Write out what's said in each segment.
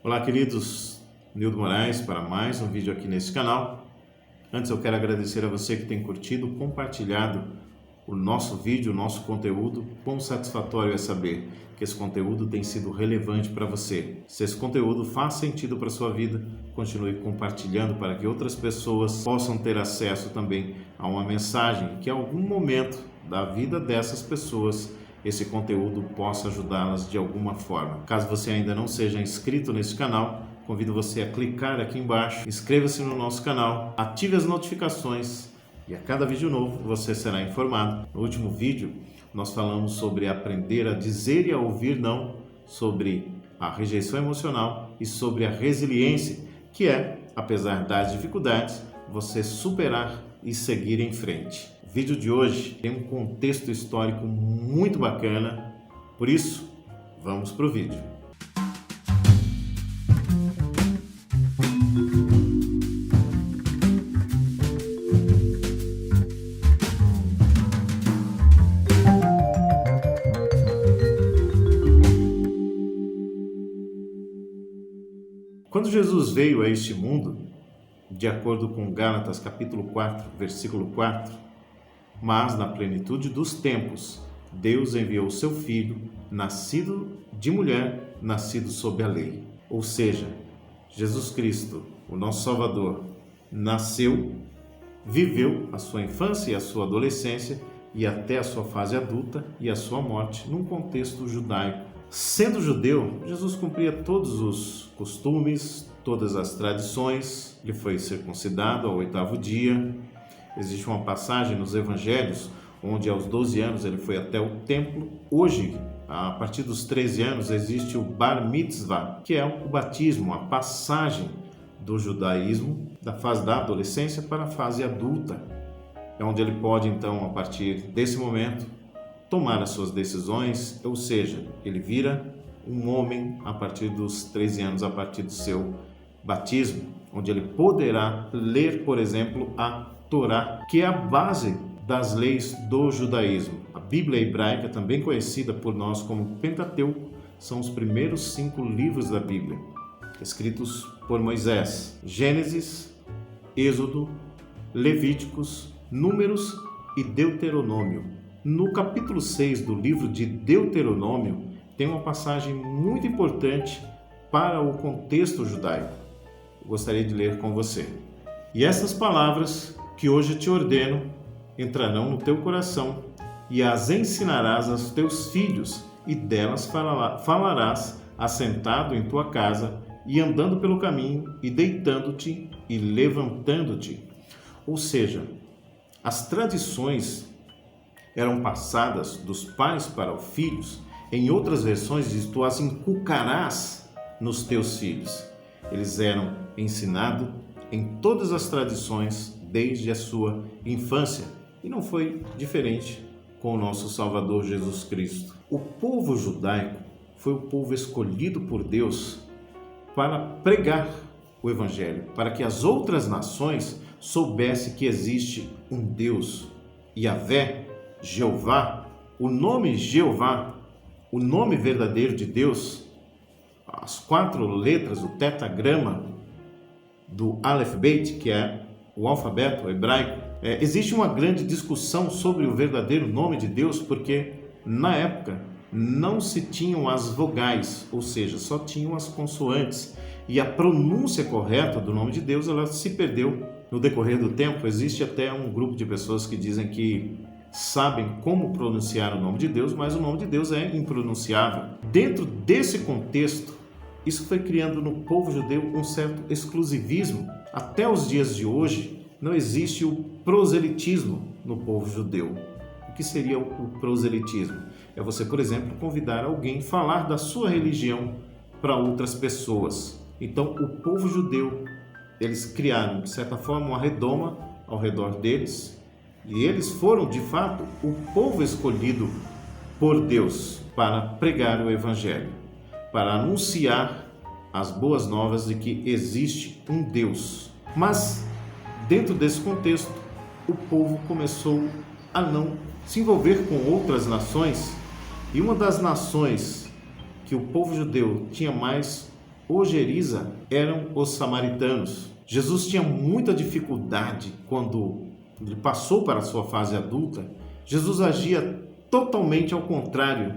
Olá, queridos, Nildo Moraes para mais um vídeo aqui nesse canal. Antes eu quero agradecer a você que tem curtido, compartilhado o nosso vídeo, o nosso conteúdo. Quão satisfatório é saber que esse conteúdo tem sido relevante para você. Se esse conteúdo faz sentido para a sua vida, continue compartilhando para que outras pessoas possam ter acesso também a uma mensagem que em algum momento da vida dessas pessoas esse conteúdo possa ajudá-las de alguma forma. Caso você ainda não seja inscrito nesse canal, convido você a clicar aqui embaixo, inscreva-se no nosso canal, ative as notificações e a cada vídeo novo você será informado. No último vídeo nós falamos sobre aprender a dizer e a ouvir não, sobre a rejeição emocional e sobre a resiliência, que é, apesar das dificuldades, você superar e seguir em frente. O vídeo de hoje tem um contexto histórico muito bacana, por isso, vamos para o vídeo. Quando Jesus veio a este mundo, de acordo com Gálatas capítulo 4, versículo 4, mas na plenitude dos tempos, Deus enviou seu Filho, nascido de mulher, nascido sob a lei. Ou seja, Jesus Cristo, o nosso Salvador, nasceu, viveu a sua infância e a sua adolescência e até a sua fase adulta e a sua morte num contexto judaico. Sendo judeu, Jesus cumpria todos os costumes, todas as tradições. Ele foi circuncidado ao 8º dia. Existe uma passagem nos evangelhos onde aos 12 anos ele foi até o templo. Hoje, a partir dos 13 anos, existe o Bar Mitzvah, que é o batismo, a passagem do judaísmo da fase da adolescência para a fase adulta. É onde ele pode, então, a partir desse momento, tomar as suas decisões, ou seja, ele vira um homem a partir dos 13 anos, a partir do seu batismo, onde ele poderá ler, por exemplo, a Torá, que é a base das leis do judaísmo. A Bíblia hebraica, também conhecida por nós como Pentateuco, são os primeiros 5 livros da Bíblia, escritos por Moisés: Gênesis, Êxodo, Levíticos, Números e Deuteronômio. No capítulo 6 do livro de Deuteronômio, tem uma passagem muito importante para o contexto judaico. Eu gostaria de ler com você. E essas palavras que hoje te ordeno entrarão no teu coração e as ensinarás aos teus filhos, e delas falarás assentado em tua casa e andando pelo caminho e deitando-te e levantando-te. Ou seja, as tradições eram passadas dos pais para os filhos. Em outras versões diz: tu as inculcarás nos teus filhos. Eles eram ensinados em todas as tradições desde a sua infância. E não foi diferente com o nosso Salvador Jesus Cristo. O povo judaico foi o povo escolhido por Deus para pregar o Evangelho, para que as outras nações soubessem que existe um Deus, Yahvé, Jeová. O nome Jeová, o nome verdadeiro de Deus, as 4 letras, o tetragrama do Aleph Bet, que é o alfabeto hebraico. Existe uma grande discussão sobre o verdadeiro nome de Deus, porque na época não se tinham as vogais, ou seja, só tinham as consoantes, e a pronúncia correta do nome de Deus ela se perdeu no decorrer do tempo. Existe até um grupo de pessoas que dizem que sabem como pronunciar o nome de Deus, mas o nome de Deus é impronunciável. Dentro desse contexto, isso foi criando no povo judeu um certo exclusivismo. Até os dias de hoje, não existe o proselitismo no povo judeu. O que seria o proselitismo? É você, por exemplo, convidar alguém a falar da sua religião para outras pessoas. Então, o povo judeu, eles criaram, de certa forma, uma redoma ao redor deles, e eles foram, de fato, o povo escolhido por Deus para pregar o Evangelho, para anunciar as boas novas de que existe um Deus. Mas, dentro desse contexto, o povo começou a não se envolver com outras nações, e uma das nações que o povo judeu tinha mais ojeriza eram os samaritanos. Jesus tinha muita dificuldade quando ele passou para a sua fase adulta. Jesus agia totalmente ao contrário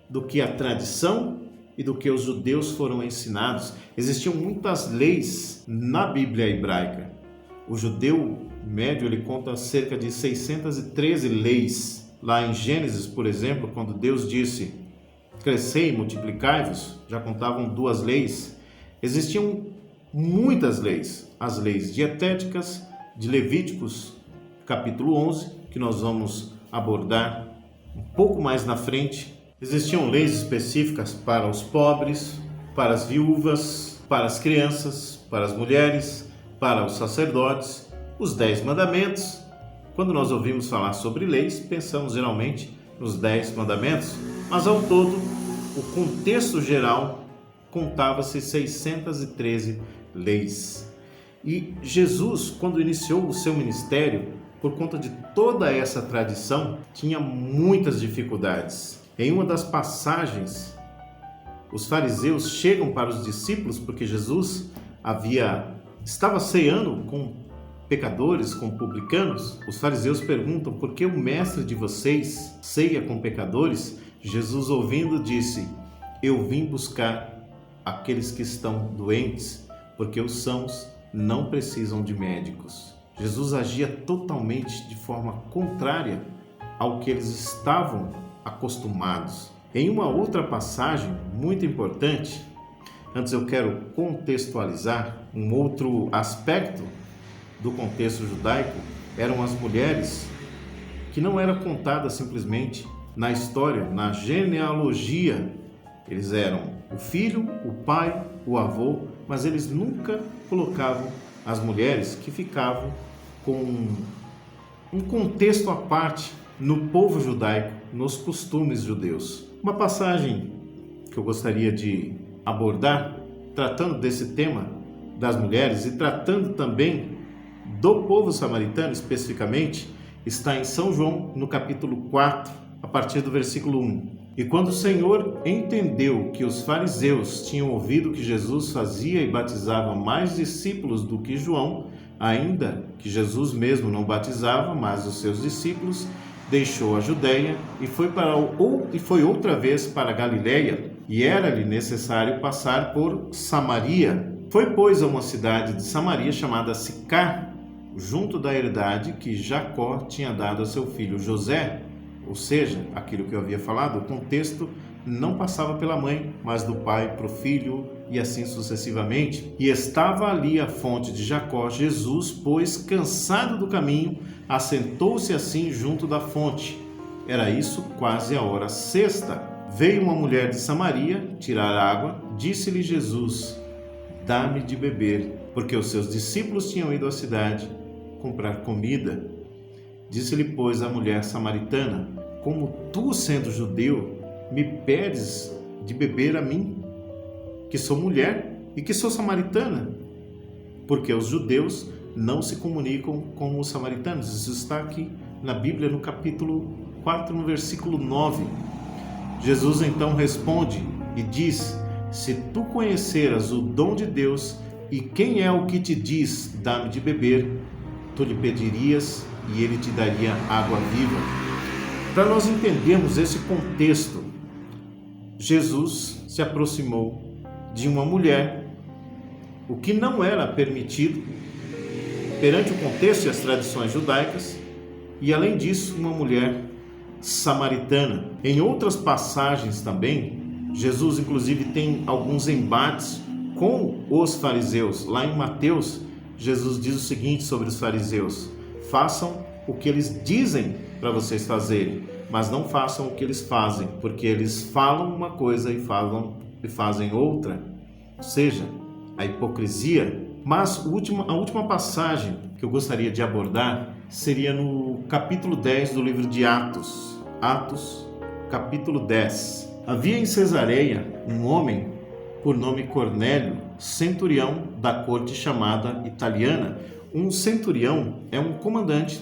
do que a tradição e do que os judeus foram ensinados. Existiam muitas leis na Bíblia hebraica. O judeu médio ele conta cerca de 613 leis. Lá em Gênesis, por exemplo, quando Deus disse: crescei e multiplicai-vos, já contavam 2 leis. Existiam muitas leis, as leis dietéticas de Levíticos, capítulo 11, que nós vamos abordar um pouco mais na frente. Existiam leis específicas para os pobres, para as viúvas, para as crianças, para as mulheres, para os sacerdotes, os 10 mandamentos. Quando nós ouvimos falar sobre leis, pensamos geralmente nos 10 mandamentos, mas ao todo, o contexto geral contava-se 613 leis. E Jesus, quando iniciou o seu ministério, por conta de toda essa tradição, tinha muitas dificuldades. Em uma das passagens, os fariseus chegam para os discípulos, porque Jesus estava ceando com pecadores, com publicanos. Os fariseus perguntam: por que o mestre de vocês ceia com pecadores? Jesus, ouvindo, disse: eu vim buscar aqueles que estão doentes, porque os sãos não precisam de médicos. Jesus agia totalmente de forma contrária ao que eles estavam acostumados. Em uma outra passagem muito importante, antes eu quero contextualizar um outro aspecto do contexto judaico. Eram as mulheres, que não era contada simplesmente na história, na genealogia. Eles eram o filho, o pai, o avô, mas eles nunca colocavam as mulheres que ficavam com um contexto à parte no povo judaico, nos costumes judeus. Uma passagem que eu gostaria de abordar, tratando desse tema das mulheres e tratando também do povo samaritano especificamente, está em São João, no capítulo 4, a partir do versículo 1. E quando o Senhor entendeu que os fariseus tinham ouvido que Jesus fazia e batizava mais discípulos do que João, ainda que Jesus mesmo não batizava, mas os seus discípulos, deixou a Judeia e foi outra vez para a Galileia, e era-lhe necessário passar por Samaria. Foi, pois, a uma cidade de Samaria chamada Sicar, junto da herdade que Jacó tinha dado a seu filho José. Ou seja, aquilo que eu havia falado, o contexto não passava pela mãe, mas do pai para o filho, e assim sucessivamente. E estava ali a fonte de Jacó. Jesus, pois, cansado do caminho, assentou-se assim junto da fonte. Era isso quase a hora sexta. Veio uma mulher de Samaria tirar água. Disse-lhe Jesus: dá-me de beber, porque os seus discípulos tinham ido à cidade comprar comida. Disse-lhe, pois, a mulher samaritana: como tu, sendo judeu, me pedes de beber a mim, que sou mulher e que sou samaritana? Porque os judeus não se comunicam com os samaritanos. Isso está aqui na Bíblia, no capítulo 4, no versículo 9. Jesus então responde e diz: se tu conheceras o dom de Deus e quem é o que te diz, dá-me de beber, tu lhe pedirias e ele te daria água viva. Para nós entendermos esse contexto, Jesus se aproximou de uma mulher, o que não era permitido perante o contexto e as tradições judaicas, e além disso, uma mulher samaritana. Em outras passagens também, Jesus inclusive tem alguns embates com os fariseus. Lá em Mateus, Jesus diz o seguinte sobre os fariseus: façam o que eles dizem para vocês fazerem, mas não façam o que eles fazem, porque eles falam uma coisa e fazem outra. Ou seja, a hipocrisia. Mas a última passagem que eu gostaria de abordar seria no capítulo 10 do livro de Atos. Atos, capítulo 10. Havia em Cesareia um homem por nome Cornélio, centurião da corte chamada italiana. Um centurião é um comandante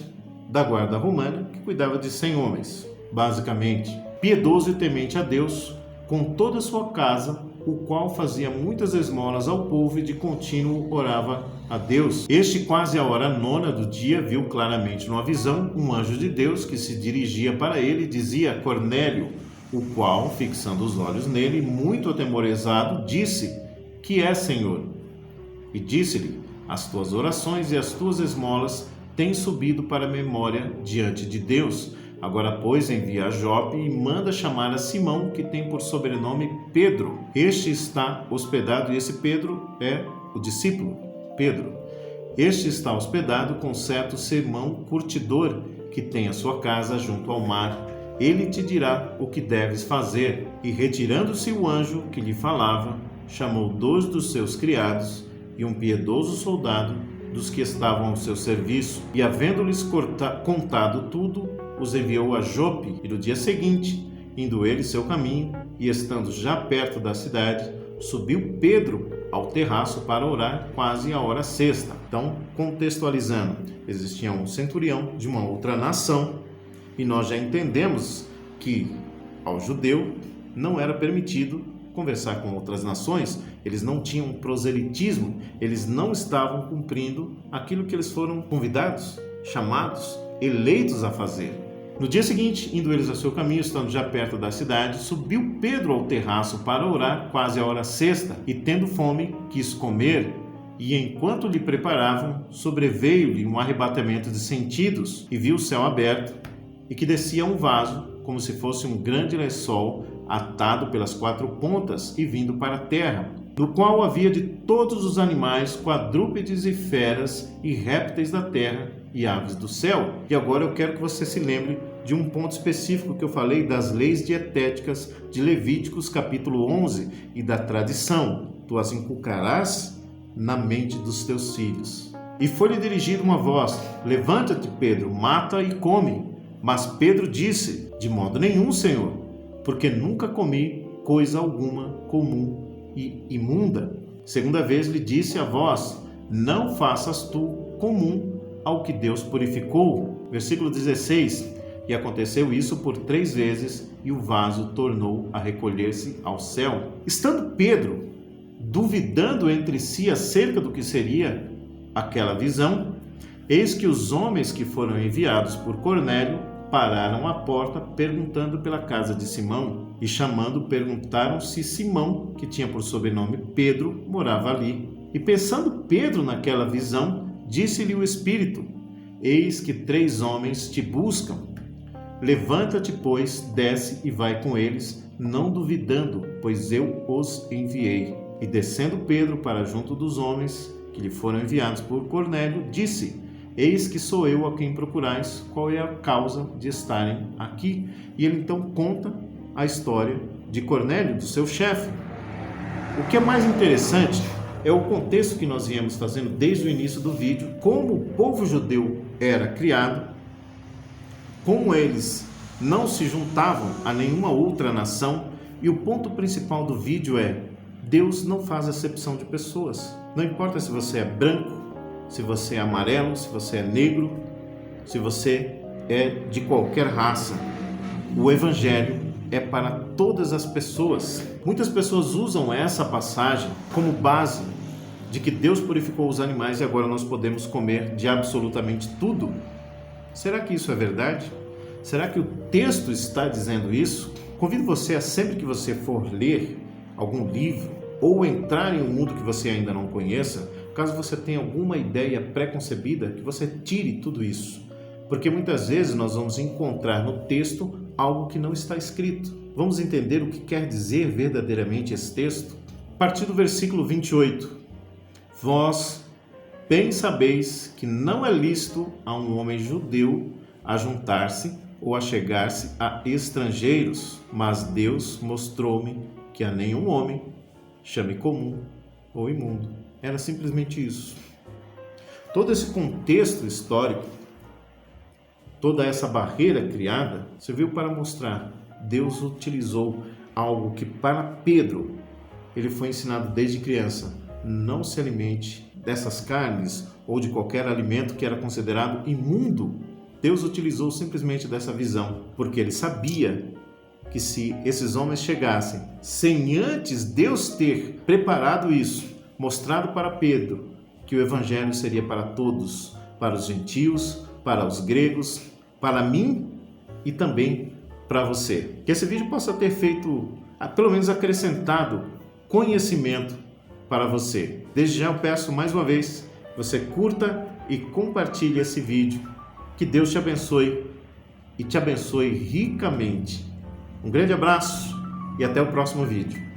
da guarda romana que cuidava de 100 homens, basicamente. Piedoso e temente a Deus, com toda a sua casa, o qual fazia muitas esmolas ao povo e de contínuo orava a Deus. Este, quase à hora nona do dia, viu claramente numa visão um anjo de Deus que se dirigia para ele e dizia: Cornélio, o qual, fixando os olhos nele, muito atemorizado, disse: Que é, Senhor? E disse-lhe: As tuas orações e as tuas esmolas têm subido para a memória diante de Deus. Agora, pois, envia a Jope e manda chamar a Simão, que tem por sobrenome Pedro. Este está hospedado, e esse Pedro é o discípulo Pedro. Este está hospedado com certo Simão curtidor, que tem a sua casa junto ao mar. Ele te dirá o que deves fazer. E retirando-se o anjo que lhe falava, chamou 2 dos seus criados e um piedoso soldado dos que estavam ao seu serviço, e havendo-lhes contado tudo, os enviou a Jope. E no dia seguinte, indo ele seu caminho, e estando já perto da cidade, subiu Pedro ao terraço para orar, quase à hora sexta. Então, contextualizando, existia um centurião de uma outra nação, e nós já entendemos que ao judeu não era permitido conversar com outras nações, eles não tinham proselitismo, eles não estavam cumprindo aquilo que eles foram convidados, chamados, eleitos a fazer. No dia seguinte, indo eles a seu caminho, estando já perto da cidade, subiu Pedro ao terraço para orar, quase à hora sexta, e tendo fome, quis comer, e enquanto lhe preparavam, sobreveio-lhe um arrebatamento de sentidos, e viu o céu aberto, e que descia um vaso, como se fosse um grande lençol, atado pelas 4 pontas e vindo para a terra, no qual havia de todos os animais, quadrúpedes e feras e répteis da terra e aves do céu. E agora eu quero que você se lembre de um ponto específico que eu falei das leis dietéticas de Levíticos capítulo 11 e da tradição: tu as inculcarás na mente dos teus filhos. E foi-lhe dirigida uma voz: levanta-te, Pedro, mata e come. Mas Pedro disse: de modo nenhum, Senhor, porque nunca comi coisa alguma comum e imunda. Segunda vez lhe disse a voz: não faças tu comum ao que Deus purificou. Versículo 16: e aconteceu isso por 3 vezes, e o vaso tornou a recolher-se ao céu. Estando Pedro duvidando entre si acerca do que seria aquela visão, eis que os homens que foram enviados por Cornélio pararam à porta, perguntando pela casa de Simão, e chamando, perguntaram se Simão, que tinha por sobrenome Pedro, morava ali. E pensando Pedro naquela visão, disse-lhe o Espírito: eis que 3 homens te buscam. Levanta-te, pois, desce e vai com eles, não duvidando, pois eu os enviei. E descendo Pedro para junto dos homens que lhe foram enviados por Cornélio, disse: eis que sou eu a quem procurais, qual é a causa de estarem aqui? E ele então conta a história de Cornélio, do seu chefe. O que é mais interessante é o contexto que nós viemos fazendo desde o início do vídeo, como o povo judeu era criado, como eles não se juntavam a nenhuma outra nação, e o ponto principal do vídeo é: Deus não faz acepção de pessoas. Não importa se você é branco, se você é amarelo, se você é negro, se você é de qualquer raça. O Evangelho é para todas as pessoas. Muitas pessoas usam essa passagem como base de que Deus purificou os animais e agora nós podemos comer de absolutamente tudo. Será que isso é verdade? Será que o texto está dizendo isso? Convido você a, sempre que você for ler algum livro ou entrar em um mundo que você ainda não conheça, caso você tenha alguma ideia pré-concebida, que você tire tudo isso. Porque muitas vezes nós vamos encontrar no texto algo que não está escrito. Vamos entender o que quer dizer verdadeiramente esse texto? A partir do versículo 28. Vós bem sabeis que não é lícito a um homem judeu ajuntar-se ou achegar-se a estrangeiros, mas Deus mostrou-me que a nenhum homem chame comum ou imundo. Era simplesmente isso. Todo esse contexto histórico, toda essa barreira criada, serviu para mostrar: Deus utilizou algo que para Pedro, ele foi ensinado desde criança: não se alimente dessas carnes ou de qualquer alimento que era considerado imundo. Deus utilizou simplesmente dessa visão, porque ele sabia que se esses homens chegassem sem antes Deus ter preparado isso, mostrado para Pedro que o evangelho seria para todos, para os gentios, para os gregos, para mim e também para você. Que esse vídeo possa ter feito, pelo menos acrescentado conhecimento para você. Desde já eu peço mais uma vez, você curta e compartilhe esse vídeo. Que Deus te abençoe e te abençoe ricamente. Um grande abraço e até o próximo vídeo.